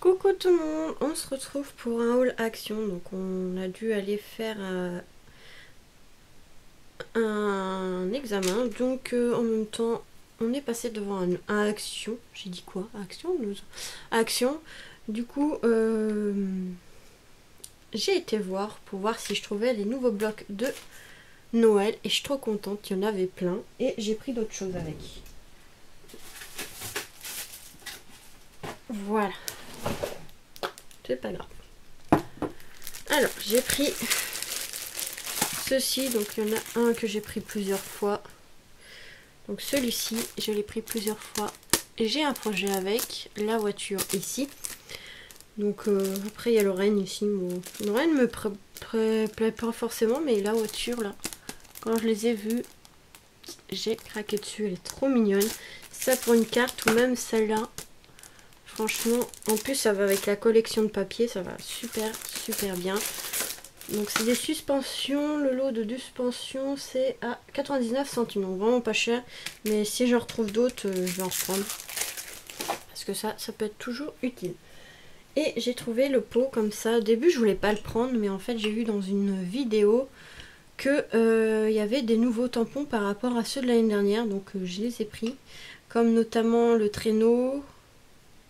Coucou tout le monde, on se retrouve pour un haul action. Donc on a dû aller faire un examen. Donc en même temps on est passé devant un action. J'ai dit quoi? Action? Action. Du coup j'ai été voir pour voir si je trouvais les nouveaux blocs de Noël. Et je suis trop contente, il y en avait plein. Et j'ai pris d'autres choses avec. Voilà. C'est pas grave. Alors, j'ai pris ceci. Donc, il y en a un que j'ai pris plusieurs fois. Donc, celui-ci, je l'ai pris plusieurs fois. Et j'ai un projet avec la voiture ici. Donc, après, il y a le Rennes ici. Bon, le Rennes me plaît pas forcément, mais la voiture, là, quand je les ai vus, j'ai craqué dessus. Elle est trop mignonne. Ça pour une carte ou même celle-là. Franchement, en plus ça va avec la collection de papier, ça va super bien. Donc c'est des suspensions, le lot de suspensions c'est à 99 centimes, donc vraiment pas cher. Mais si j'en retrouve d'autres, je vais en reprendre. Parce que ça peut être toujours utile. Et j'ai trouvé le pot comme ça. Au début je voulais pas le prendre, mais en fait j'ai vu dans une vidéo que y avait des nouveaux tampons par rapport à ceux de l'année dernière. Donc je les ai pris. Comme notamment le traîneau.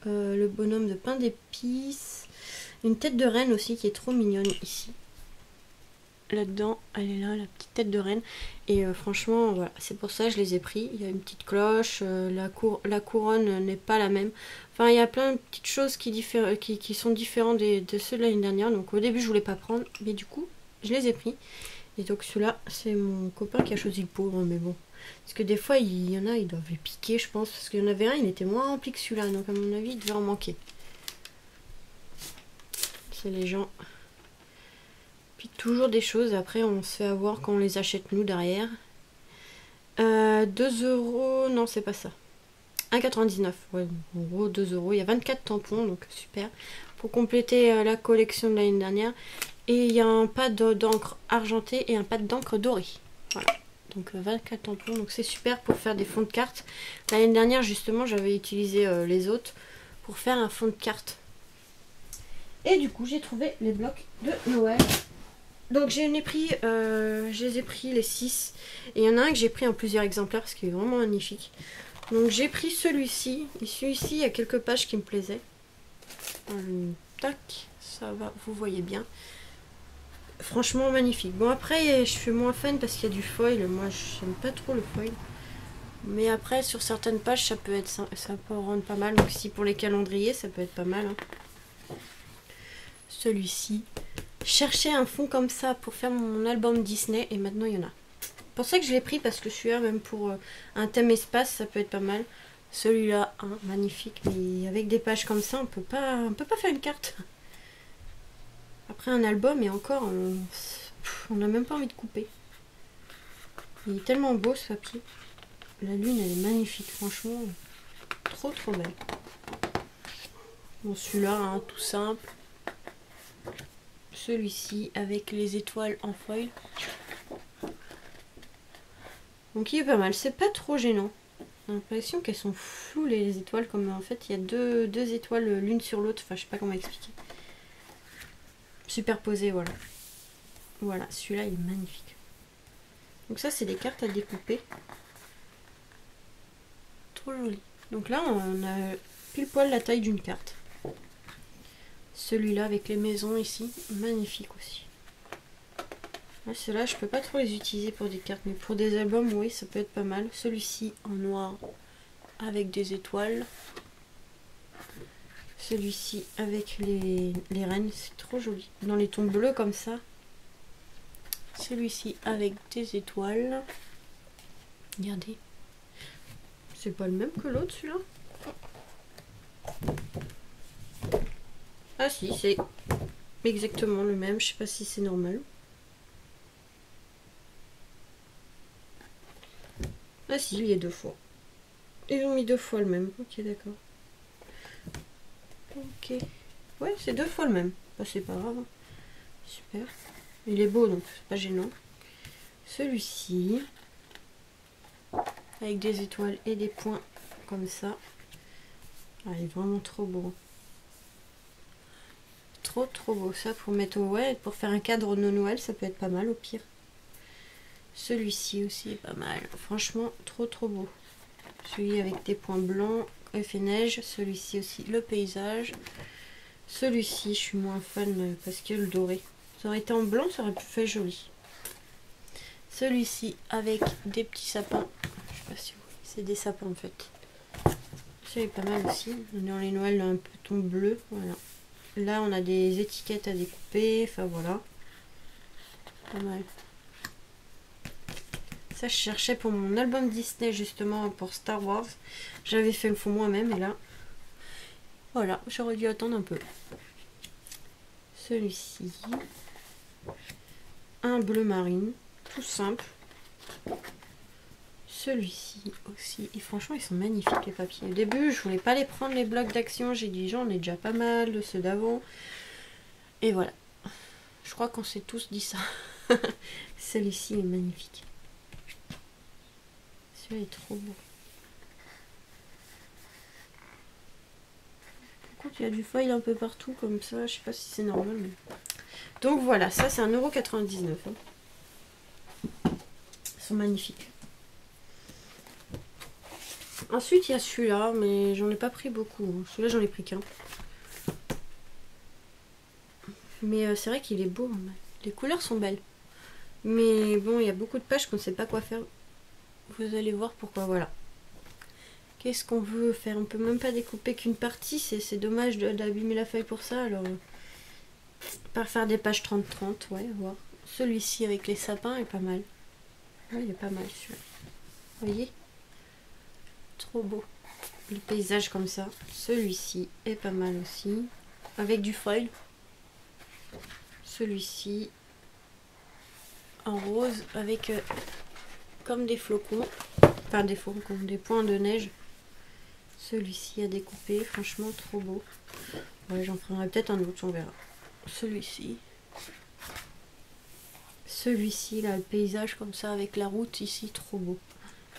Le bonhomme de pain d'épices, une tête de reine aussi qui est trop mignonne ici. Là-dedans, elle est là, la petite tête de reine. Et franchement, voilà, c'est pour ça que je les ai pris. Il y a une petite cloche, la couronne n'est pas la même. Enfin, il y a plein de petites choses qui sont différentes de ceux de l'année dernière. Donc au début, je voulais pas prendre, mais du coup, je les ai pris. Et donc celui-là, c'est mon copain qui a choisi le pot, hein, mais bon. Parce que des fois, il y en a, ils doivent les piquer, je pense. Parce qu'il y en avait un, il était moins rempli que celui-là. Donc à mon avis, il devait en manquer. C'est les gens piquent toujours des choses. Après, on se fait avoir quand on les achète nous derrière. 2 €, non, c'est pas ça. 1,99 €. Ouais, en gros, 2 €. Il y a 24 tampons, donc super. Pour compléter la collection de l'année dernière. Et il y a un pad d'encre argenté et un pad d'encre doré. Voilà. Donc 24 tampons, donc c'est super pour faire des fonds de cartes. L'année dernière justement j'avais utilisé les autres pour faire un fond de carte. Et du coup j'ai trouvé les blocs de Noël. Donc je les ai pris les 6. Et il y en a un que j'ai pris en plusieurs exemplaires parce qu'il est vraiment magnifique. Donc j'ai pris celui-ci. Et celui-ci, il y a quelques pages qui me plaisaient. Tac, ça va, vous voyez bien. Franchement magnifique. Bon après je suis moins fan parce qu'il y a du foil. Moi j'aime pas trop le foil. Mais après sur certaines pages ça peut rendre pas mal. Donc si pour les calendriers ça peut être pas mal. Hein. Celui-ci. Chercher un fond comme ça pour faire mon album Disney et maintenant il y en a. C'est pour ça que je l'ai pris parce que celui-là même pour un thème espace ça peut être pas mal. Celui-là, hein, magnifique. Mais avec des pages comme ça on peut pas faire une carte. Après un album et encore, on n'a même pas envie de couper. Il est tellement beau ce papier. La lune elle est magnifique, franchement. Trop belle. Bon celui-là, hein, tout simple. Celui-ci avec les étoiles en foil. Donc il est pas mal, c'est pas trop gênant. J'ai l'impression qu'elles sont floues les étoiles, comme en fait il y a deux étoiles l'une sur l'autre. Enfin je sais pas comment expliquer. Superposé, voilà. Voilà, celui-là il est magnifique. Donc ça c'est des cartes à découper. Trop joli. Donc là on a pile poil la taille d'une carte. Celui-là avec les maisons ici, magnifique aussi. Ceux-là je peux pas trop les utiliser pour des cartes, mais pour des albums oui ça peut être pas mal. Celui-ci en noir avec des étoiles. Celui-ci avec les rennes, c'est trop joli. Dans les tons bleus comme ça. Celui-ci avec des étoiles. Regardez. C'est pas le même que l'autre celui-là. Ah si, c'est exactement le même. Je sais pas si c'est normal. Ah si, il y a 2 fois. Ils ont mis 2 fois le même. Ok, d'accord. Ok. Ouais, c'est 2 fois le même. Bah, c'est pas grave. Super. Il est beau, donc c'est pas gênant. Celui-ci. Avec des étoiles et des points comme ça. Ah, il est vraiment trop beau. trop beau. Ça pour mettre au pour faire un cadre de Noël, ça peut être pas mal au pire. Celui-ci aussi est pas mal. Franchement, trop beau. Celui avec des points blancs, effet neige. Celui-ci aussi, le paysage. Celui-ci, je suis moins fan parce que le doré. Ça aurait été en blanc, ça aurait pu faire joli. Celui-ci avec des petits sapins. Je sais pas si vous voyez, c'est des sapins en fait. Celui est pas mal aussi. Dans les Noëls, un peu ton bleu. Voilà. Là, on a des étiquettes à découper. Enfin voilà. Pas mal. Ça, je cherchais pour mon album Disney, justement, pour Star Wars. J'avais fait le fond moi-même, et là, voilà, j'aurais dû attendre un peu. Celui-ci. Un bleu marine, tout simple. Celui-ci aussi. Et franchement, ils sont magnifiques, les papiers. Au début, je voulais pas les prendre, les blocs d'action. J'ai dit, j'en ai déjà pas mal de ceux d'avant. Et voilà. Je crois qu'on s'est tous dit ça. Celui-ci est magnifique. Celui-là est trop beau. Par contre, il y a du foil un peu partout comme ça. Je sais pas si c'est normal. Mais... Donc voilà, ça c'est 1,99 €. Hein. Ils sont magnifiques. Ensuite, il y a celui-là, mais j'en ai pas pris beaucoup. Celui-là, j'en ai pris qu'un. Mais c'est vrai qu'il est beau. Les couleurs sont belles. Mais bon, il y a beaucoup de pages qu'on ne sait pas quoi faire. Vous allez voir pourquoi, voilà. Qu'est-ce qu'on veut faire? On peut même pas découper qu'une partie. C'est dommage d'abîmer la feuille pour ça. Alors, pas faire des pages 30-30, ouais, voir. Celui-ci avec les sapins est pas mal. Ouais, il est pas mal celui-là. Vous voyez? Trop beau. Le paysage comme ça. Celui-ci est pas mal aussi. Avec du foil. Celui-ci en rose avec comme des flocons. Enfin des flocons, des points de neige. Celui-ci à découper. Franchement trop beau. Ouais, j'en prendrai peut-être un autre, on verra. Celui-ci. Celui-ci, là, le paysage comme ça avec la route ici, trop beau.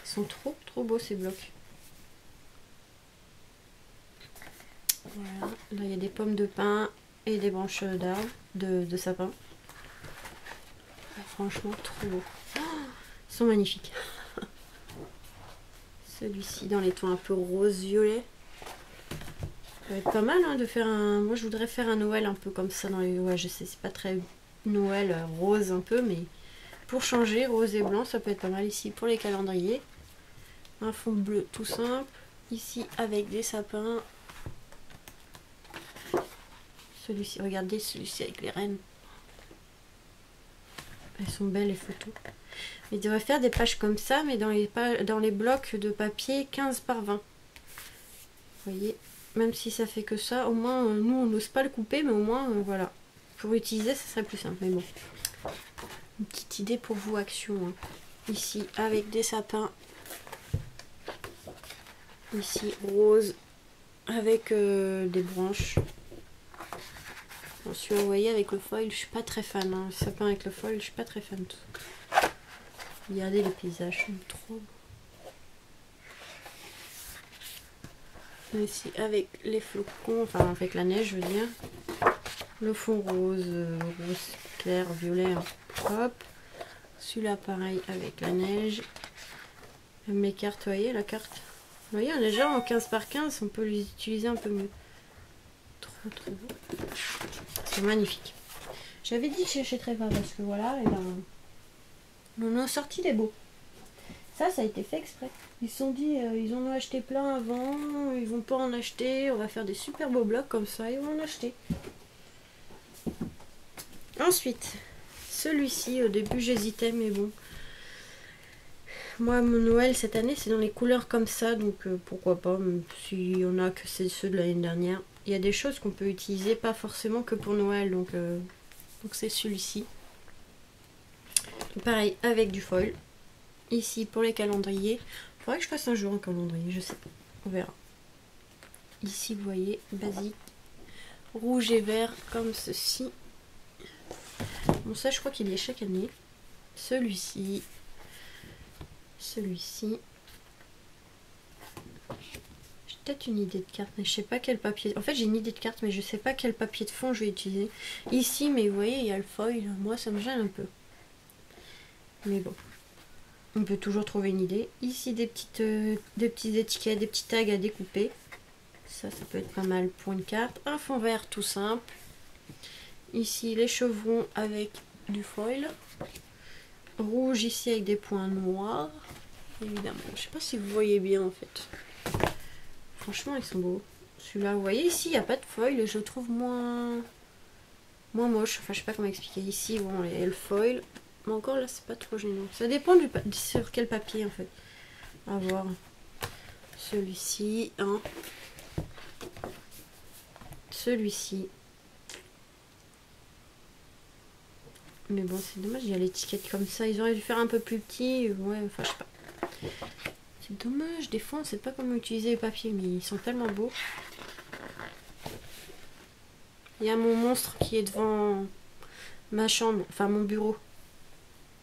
Ils sont trop beaux ces blocs. Voilà, là il y a des pommes de pin et des branches d'arbres, de sapin. Franchement, trop beau. Oh, ils sont magnifiques. Celui-ci dans les tons un peu rose-violet. Ça va être pas mal hein, de faire un... Moi je voudrais faire un Noël un peu comme ça dans les... Ouais, je sais, c'est pas très Noël rose un peu, mais pour changer, rose et blanc, ça peut être pas mal ici pour les calendriers. Un fond bleu tout simple. Ici avec des sapins. Celui-ci, regardez celui-ci avec les rennes. Elles sont belles les photos. Il devrait faire des pages comme ça, mais dans les blocs de papier 15 par 20. Vous voyez, même si ça fait que ça, au moins, nous on n'ose pas le couper, mais au moins, voilà. Pour utiliser, ça serait plus simple. Mais bon, une petite idée pour vous, action. Hein. Ici, avec des sapins. Ici, rose, avec des branches. Ensuite, vous voyez, avec le foil, je suis pas très fan. Hein. Le sapin avec le foil, je suis pas très fan. Regardez les paysages, sont trop beaux. Ici, avec les flocons, enfin avec la neige, je veux dire. Le fond rose, rose clair, violet. Hein. Hop. Celui-là, pareil, avec la neige. Même les cartes, vous voyez, la carte. Vous voyez, on est déjà en 15 par 15, on peut les utiliser un peu mieux. Trop beau. C'est magnifique. J'avais dit que j'achèterais pas parce que voilà, et ben, on en a sorti des beaux. Ça a été fait exprès. Ils se sont dit, ils en ont acheté plein avant, ils vont pas en acheter, on va faire des super beaux blocs comme ça, ils vont en acheter. Ensuite, celui-ci, au début j'hésitais, mais bon. Moi, mon Noël cette année, c'est dans les couleurs comme ça, donc pourquoi pas, même s'il y en a que c'est ceux de l'année dernière. Il y a des choses qu'on peut utiliser, pas forcément que pour Noël, donc c'est celui-ci. Pareil, avec du foil. Ici, pour les calendriers. Il faudrait que je fasse un jour un calendrier, je sais pas. On verra. Ici, vous voyez, basique. Rouge et vert, comme ceci. Bon, ça, je crois qu'il y est chaque année. Celui-ci. Celui-ci. Je peut-être une idée de carte, mais je sais pas quel papier. En fait, j'ai une idée de carte, mais je sais pas quel papier de fond je vais utiliser. Ici, mais vous voyez, il y a le foil. Moi, ça me gêne un peu. Mais bon, on peut toujours trouver une idée. Ici, des petites étiquettes, des petits tags à découper. Ça peut être pas mal pour une carte. Un fond vert tout simple. Ici, les chevrons avec du foil. Rouge ici avec des points noirs. Évidemment, je sais pas si vous voyez bien en fait. Franchement, ils sont beaux. Celui-là, vous voyez ici, il n'y a pas de foil et je le trouve moins moche. Enfin, je sais pas comment expliquer. Ici, bon, il y a le foil. Mais encore là, c'est pas trop gênant. Ça dépend sur quel papier en fait. À voir. Celui-ci, hein. Celui-ci. Mais bon, c'est dommage, il y a l'étiquette comme ça. Ils auraient dû faire un peu plus petit. Ouais, enfin, je sais pas. C'est dommage, des fois on sait pas comment utiliser les papiers, mais ils sont tellement beaux. Il y a mon monstre qui est devant ma chambre, enfin mon bureau.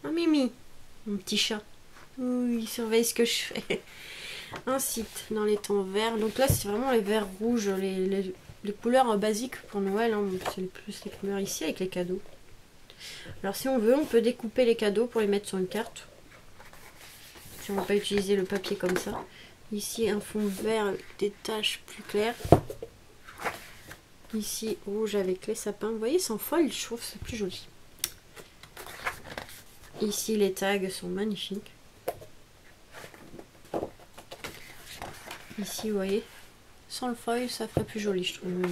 Oh Mimi, mon petit chat. Oui, il surveille ce que je fais. Un site dans les tons verts. Donc là c'est vraiment les verts rouges, les couleurs basiques pour Noël. Hein. C'est plus les couleurs ici avec les cadeaux. Alors si on veut, on peut découper les cadeaux pour les mettre sur une carte. Si on ne veut pas utiliser le papier comme ça. Ici un fond vert avec des taches plus claires. Ici rouge avec les sapins. Vous voyez, sans foil, je trouve que c'est plus joli. Ici les tags sont magnifiques. Ici vous voyez, sans le foil ça ferait plus joli je trouve.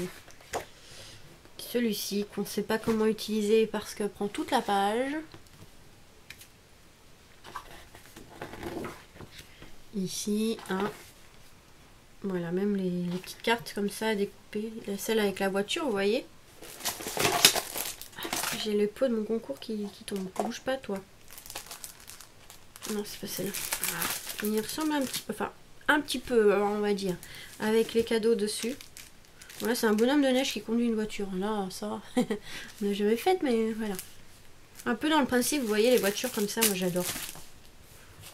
Celui-ci qu'on ne sait pas comment utiliser parce qu'elle prend toute la page. Ici un. Voilà, même les petites cartes comme ça à découper. Celle avec la voiture, vous voyez. J'ai le pot de mon concours qui tombe. Bouge pas toi. Non, c'est pas celle-là. Il ressemble un petit peu, enfin un petit peu, on va dire, avec les cadeaux dessus. Voilà, c'est un bonhomme de neige qui conduit une voiture. Là, ça, on n'a jamais fait, mais voilà. Un peu dans le principe, vous voyez les voitures comme ça, moi j'adore.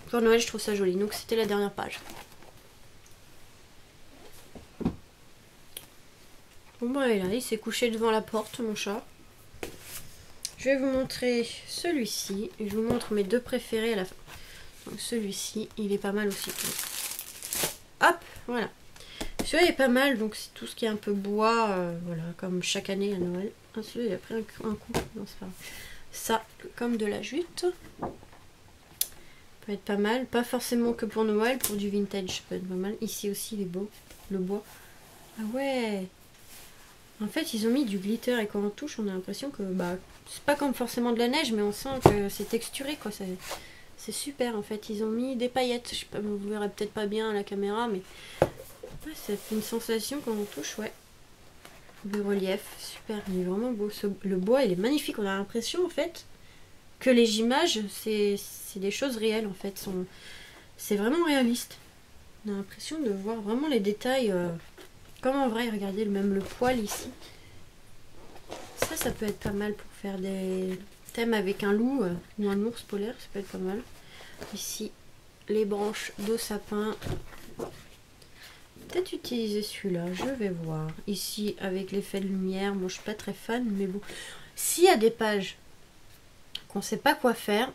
Pour Noël, je trouve ça joli. Donc c'était la dernière page. Bon bah là, il s'est couché devant la porte, mon chat. Je vais vous montrer celui-ci. Et je vous montre mes deux préférés à la fin. Donc celui-ci, il est pas mal aussi. Hop, voilà. Celui-là est pas mal, donc c'est tout ce qui est un peu bois, voilà, comme chaque année à Noël. Ah, celui-là, il a pris un coup. Non, c'est pas grave. Ça, comme de la jute. Peut être pas mal. Pas forcément que pour Noël, pour du vintage, peut être pas mal. Ici aussi, il est beau, le bois. Ah ouais. En fait, ils ont mis du glitter et quand on touche, on a l'impression que, bah, c'est pas comme forcément de la neige, mais on sent que c'est texturé, quoi. C'est super, en fait. Ils ont mis des paillettes. Je sais pas, vous verrez peut-être pas bien à la caméra, mais ouais, ça fait une sensation quand on touche, ouais. Le relief, super, il est vraiment beau. Le bois, il est magnifique. On a l'impression, en fait, que les images, c'est des choses réelles, en fait. C'est vraiment réaliste. On a l'impression de voir vraiment les détails comme en vrai. Regardez, même le poil ici. Ça peut être pas mal pour faire des thèmes avec un loup ou un ours polaire. Ça peut être pas mal. Ici, les branches de sapin. Peut-être utiliser celui-là, je vais voir. Ici, avec l'effet de lumière, moi je suis pas très fan, mais bon. S'il y a des pages qu'on ne sait pas quoi faire,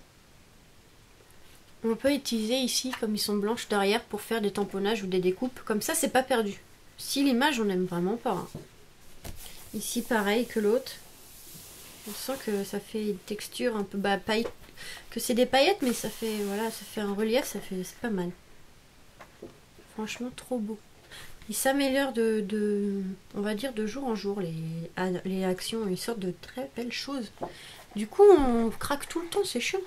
on peut utiliser ici, comme ils sont blanches derrière, pour faire des tamponnages ou des découpes. Comme ça, c'est pas perdu. Si l'image, on n'aime vraiment pas. Hein. Ici, pareil que l'autre. On sent que ça fait une texture un peu paille, que c'est des paillettes, mais ça fait, voilà, ça fait un relief, c'est pas mal. Franchement, trop beau. Il s'améliore on va dire, de jour en jour. Les actions, ils sortent de très belles choses. Du coup, on craque tout le temps, c'est chiant.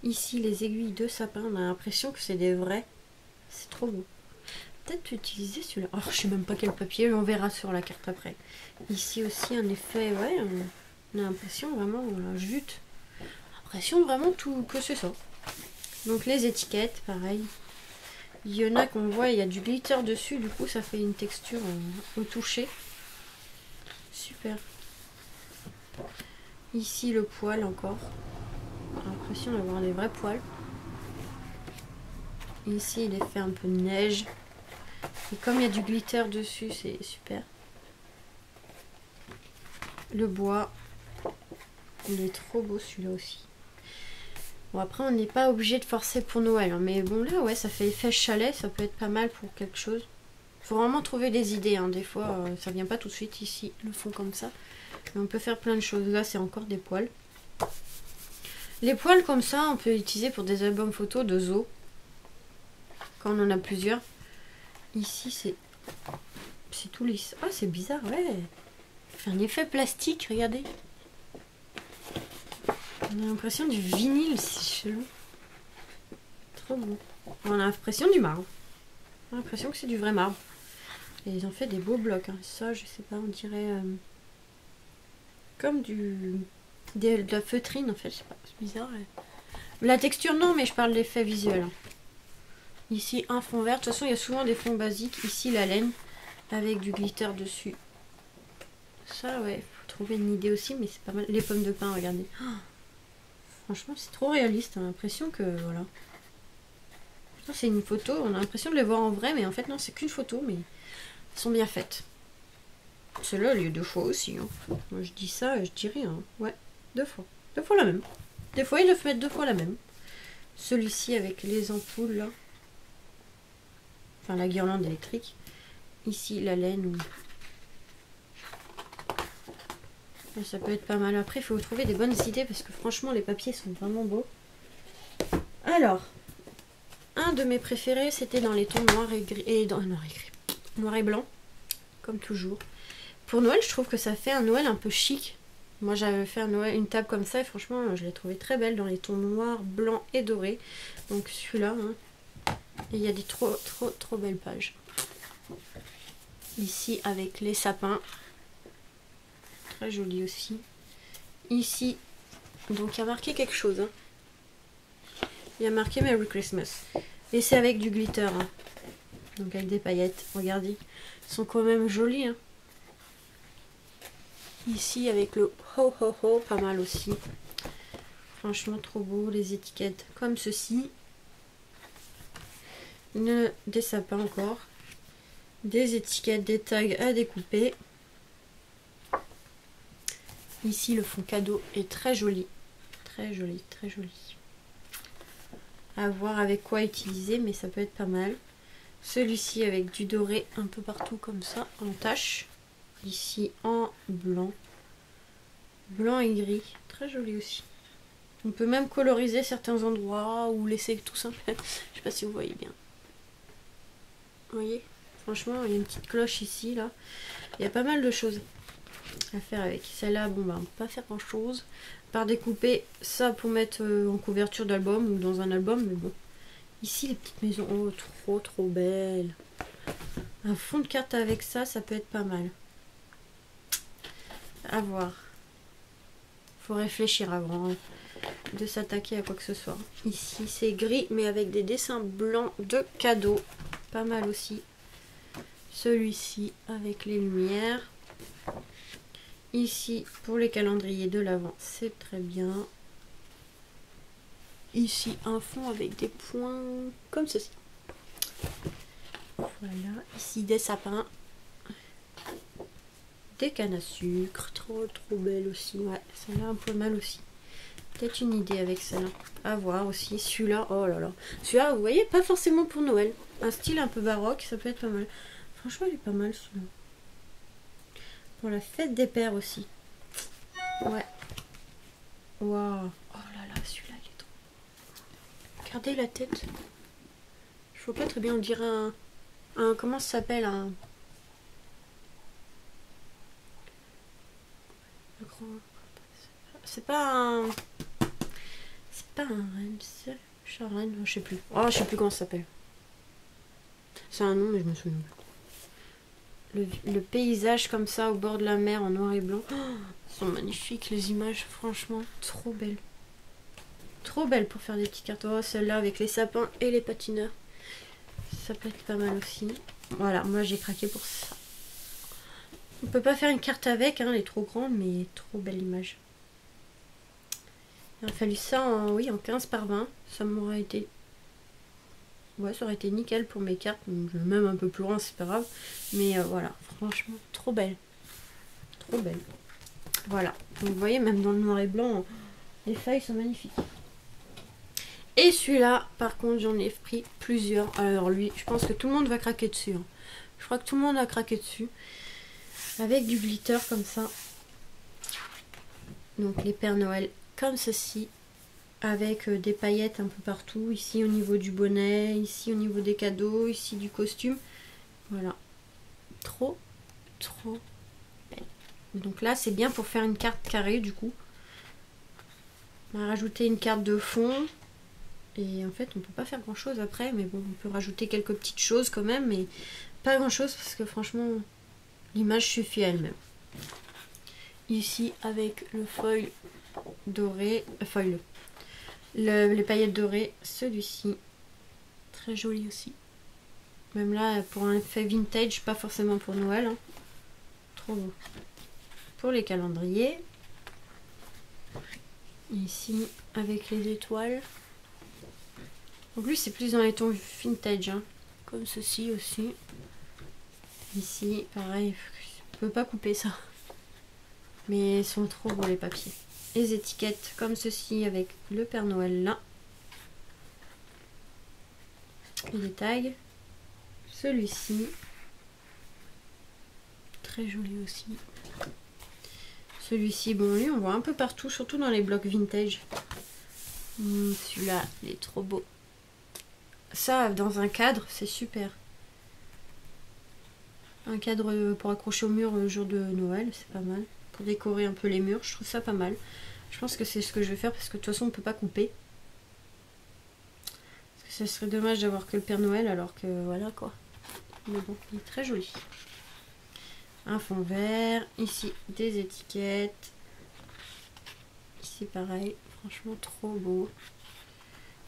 Ici, les aiguilles de sapin, on a l'impression que c'est des vrais. C'est trop beau. Peut-être utiliser celui-là. Oh, je sais même pas quel papier, on verra sur la carte après. Ici aussi, un effet, ouais, on a l'impression vraiment, voilà, jute. L'impression vraiment tout que c'est ça. Donc les étiquettes, pareil. Il y en a qu'on voit, il y a du glitter dessus, du coup ça fait une texture au toucher. Super. Ici le poil encore. J'ai l'impression d'avoir des vrais poils. Ici il est fait un peu de neige. Et comme il y a du glitter dessus, c'est super. Le bois, il est trop beau celui-là aussi. Bon, après, on n'est pas obligé de forcer pour Noël. Hein, mais bon, là, ouais, ça fait effet chalet. Ça peut être pas mal pour quelque chose. Faut vraiment trouver des idées. Hein. Des fois, ça vient pas tout de suite ici, le fond comme ça. Mais on peut faire plein de choses. Là, c'est encore des poils. Les poils comme ça, on peut utiliser pour des albums photos de zoo. Quand on en a plusieurs. Ici, c'est tout lisse. Oh, c'est bizarre, ouais. Ça fait un effet plastique, regardez. On a l'impression du vinyle, c'est chelou. Trop beau. On a l'impression du marbre. On a l'impression que c'est du vrai marbre. Et ils ont fait des beaux blocs. Hein. Ça, je sais pas, on dirait comme de la feutrine en fait. Je sais pas, c'est bizarre. Ouais. La texture, non, mais je parle de l'effet visuel. Hein. Ici, un fond vert. De toute façon, il y a souvent des fonds basiques. Ici, la laine avec du glitter dessus. Ça, ouais, faut trouver une idée aussi, mais c'est pas mal. Les pommes de pin, regardez. Oh, franchement, c'est trop réaliste. On a l'impression que, voilà. C'est une photo, on a l'impression de les voir en vrai, mais en fait, non, c'est qu'une photo, mais elles sont bien faites. Celle-là, elle est 2 fois aussi. Hein. Moi, je dis ça, je dis rien. Hein. Ouais, 2 fois. 2 fois la même. Des fois, ils doivent mettre 2 fois la même. Celui-ci avec les ampoules, là. Enfin, la guirlande électrique. Ici, la laine. Et ça peut être pas mal. Après, il faut trouver des bonnes idées parce que franchement, les papiers sont vraiment beaux. Alors, un de mes préférés, c'était dans les tons noirs et gris. Et dans noir et blanc, comme toujours. Pour Noël, je trouve que ça fait un Noël un peu chic. Moi, j'avais fait un Noël, une table comme ça et franchement, je l'ai trouvée très belle dans les tons noirs, blancs et dorés. Donc celui-là, hein. Et il y a des trop belles pages. Ici, avec les sapins. Très joli aussi. Ici, donc il y a marqué quelque chose. Hein. Il y a marqué Merry Christmas. Et c'est avec du glitter. Hein. Donc avec des paillettes. Regardez. Ils sont quand même jolis. Hein. Ici avec le ho ho ho. Pas mal aussi. Franchement trop beau. Les étiquettes comme ceci. Des sapins encore. Des étiquettes, des tags à découper. Ici le fond cadeau est très joli. Très joli, très joli. À voir avec quoi utiliser, mais ça peut être pas mal. Celui-ci avec du doré un peu partout comme ça, en tache. Ici en blanc. Blanc et gris. Très joli aussi. On peut même coloriser certains endroits ou laisser tout simple. Je sais pas si vous voyez bien. Vous voyez? Franchement, il y a une petite cloche ici, là. Il y a pas mal de choses à faire avec. Celle-là, bon, bah, on peut pas faire grand-chose. Par découper ça pour mettre en couverture d'album ou dans un album, mais bon. Ici, les petites maisons. Oh, trop belle. Un fond de carte avec ça, ça peut être pas mal. À voir. Faut réfléchir avant de s'attaquer à quoi que ce soit. Ici, c'est gris, mais avec des dessins blancs de cadeaux. Pas mal aussi. Celui-ci avec les lumières. Ici, pour les calendriers de l'Avent, c'est très bien. Ici, un fond avec des points comme ceci. Voilà. Ici, des sapins. Des cannes à sucre. Trop belle aussi. Ouais, celle-là un peu mal aussi. Peut-être une idée avec celle-là. À voir aussi. Celui-là, oh là là. Celui-là, vous voyez, pas forcément pour Noël. Un style un peu baroque, ça peut être pas mal. Franchement, il est pas mal celui-là. Pour la fête des pères aussi. Ouais. Waouh. Oh là là, celui-là, il est trop. Regardez la tête. Je vois pas très bien, on dirait un comment ça s'appelle un. C'est pas un. C'est pas un renne, c'est un renne, je sais plus. Oh, je sais plus comment ça s'appelle. C'est un nom, mais je me souviens plus. Le paysage comme ça au bord de la mer en noir et blanc. Oh, sont magnifiques les images, franchement, trop belles. Trop belles pour faire des petites cartes. Oh, celle-là avec les sapins et les patineurs. Ça peut être pas mal aussi. Voilà, moi j'ai craqué pour ça. On peut pas faire une carte avec, hein, elle est trop grande, mais trop belle image. Il a fallu ça en, oui, en 15 par 20. Ça m'aurait été Ouais, ça aurait été nickel pour mes cartes. Même un peu plus loin, c'est pas grave. Mais voilà, franchement, trop belle. Trop belle. Voilà. Donc vous voyez, même dans le noir et blanc, les feuilles sont magnifiques. Et celui-là, par contre, j'en ai pris plusieurs. Alors lui, je pense que tout le monde va craquer dessus. Hein. Je crois que tout le monde a craqué dessus. Avec du glitter comme ça. Donc les Pères Noël comme ceci. Avec des paillettes un peu partout. Ici au niveau du bonnet, ici au niveau des cadeaux, ici du costume. Voilà. Trop, trop belle. Donc là, c'est bien pour faire une carte carrée du coup. On va rajouter une carte de fond. Et en fait, on peut pas faire grand chose après. Mais bon, on peut rajouter quelques petites choses quand même. Mais pas grand chose parce que franchement, l'image suffit à elle-même. Ici, avec le foil doré. Les paillettes dorées. Celui-ci. Très joli aussi. Même là, pour un effet vintage, pas forcément pour Noël. Hein. Trop beau. Pour les calendriers. Ici, avec les étoiles. Donc lui, c'est plus dans les tons vintage. Hein. Comme ceci aussi. Ici, pareil. Je peux pas couper ça. Mais ils sont trop beaux les papiers. Les étiquettes comme ceci avec le Père Noël là. Et les tags. Celui-ci. Très joli aussi. Celui-ci, bon lui on voit un peu partout, surtout dans les blocs vintage. Celui-là, il est trop beau. Ça, dans un cadre, c'est super. Un cadre pour accrocher au mur le jour de Noël, c'est pas mal. Pour décorer un peu les murs, je trouve ça pas mal. Je pense que c'est ce que je vais faire parce que de toute façon on peut pas couper. Parce que ça serait dommage d'avoir que le Père Noël alors que voilà quoi. Mais bon, il est très joli. Un fond vert, ici des étiquettes. Ici pareil, franchement trop beau.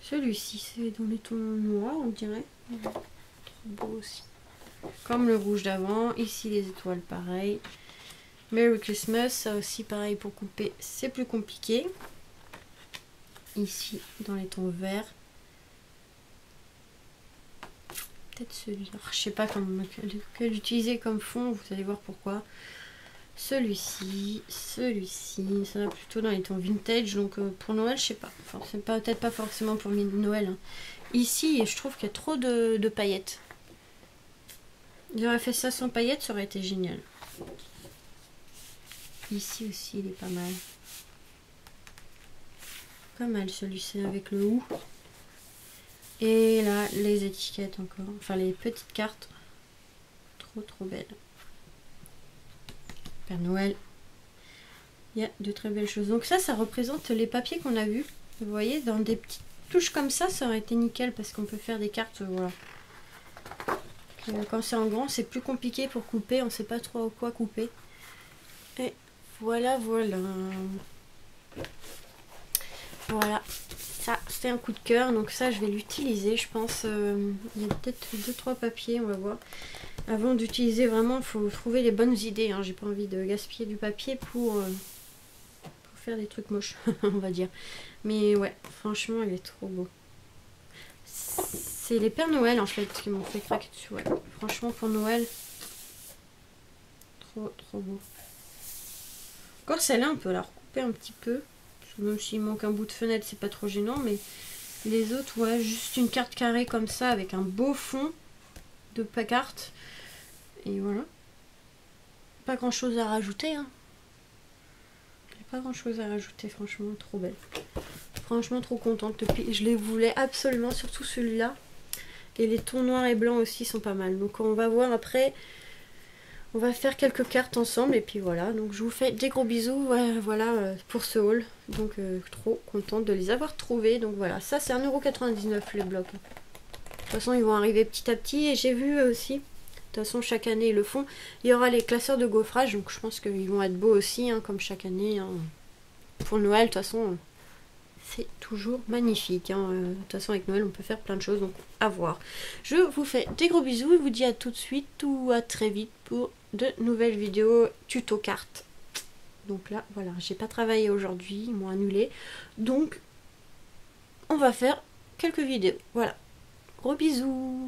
Celui-ci c'est dans les tons noirs on dirait. Trop beau aussi. Comme le rouge d'avant, ici les étoiles pareil. Merry Christmas, ça aussi pareil pour couper, c'est plus compliqué. Ici dans les tons verts. Peut-être celui-là. Je sais pas quel utiliser comme fond, vous allez voir pourquoi. Celui-ci, celui-ci, ça va plutôt dans les tons vintage, donc pour Noël, je sais pas. Enfin, c'est peut-être pas forcément pour Noël. Hein. Ici, je trouve qu'il y a trop de paillettes. J'aurais fait ça sans paillettes, ça aurait été génial. Ici aussi, il est pas mal. Pas mal celui-ci avec le ou. Et là, les étiquettes encore. Enfin, les petites cartes. Trop, trop belles. Père Noël. Il y a de très belles choses. Donc ça représente les papiers qu'on a vus. Vous voyez, dans des petites touches comme ça aurait été nickel parce qu'on peut faire des cartes, voilà. Quand c'est en grand, c'est plus compliqué pour couper. On ne sait pas trop quoi couper. Et voilà, voilà. Voilà. Ça, c'est un coup de cœur. Donc ça, je vais l'utiliser, je pense. Il y a peut-être 2-3 papiers, on va voir. Avant d'utiliser, vraiment, il faut trouver les bonnes idées. Hein. J'ai pas envie de gaspiller du papier pour faire des trucs moches, on va dire. Mais ouais, franchement, il est trop beau. C'est les Pères Noël, en fait, qui m'ont fait craquer dessus. Ouais. Franchement, pour Noël, trop, trop beau. Encore celle-là, on peut la recouper un petit peu. Même s'il manque un bout de fenêtre, c'est pas trop gênant. Mais les autres, ouais, juste une carte carrée comme ça, avec un beau fond de carte. Et voilà. Pas grand chose à rajouter, hein. Pas grand chose à rajouter, franchement, trop belle. Franchement, trop contente. Je les voulais absolument, surtout celui-là. Et les tons noirs et blancs aussi sont pas mal. Donc on va voir après. On va faire quelques cartes ensemble. Et puis voilà. Donc je vous fais des gros bisous. Voilà pour ce haul. Donc trop contente de les avoir trouvés. Donc voilà. Ça c'est 1,99 € les blocs. De toute façon ils vont arriver petit à petit. Et j'ai vu aussi. De toute façon chaque année ils le font. Il y aura les classeurs de gaufrage. Donc je pense qu'ils vont être beaux aussi. Hein, comme chaque année. Hein. Pour Noël de toute façon. C'est toujours magnifique. Hein. De toute façon, avec Noël, on peut faire plein de choses. Donc, à voir. Je vous fais des gros bisous et vous dis à tout de suite ou à très vite pour de nouvelles vidéos tuto cartes. Donc là, voilà. J'ai pas travaillé aujourd'hui. Ils m'ont annulé. Donc, on va faire quelques vidéos. Voilà. Gros bisous.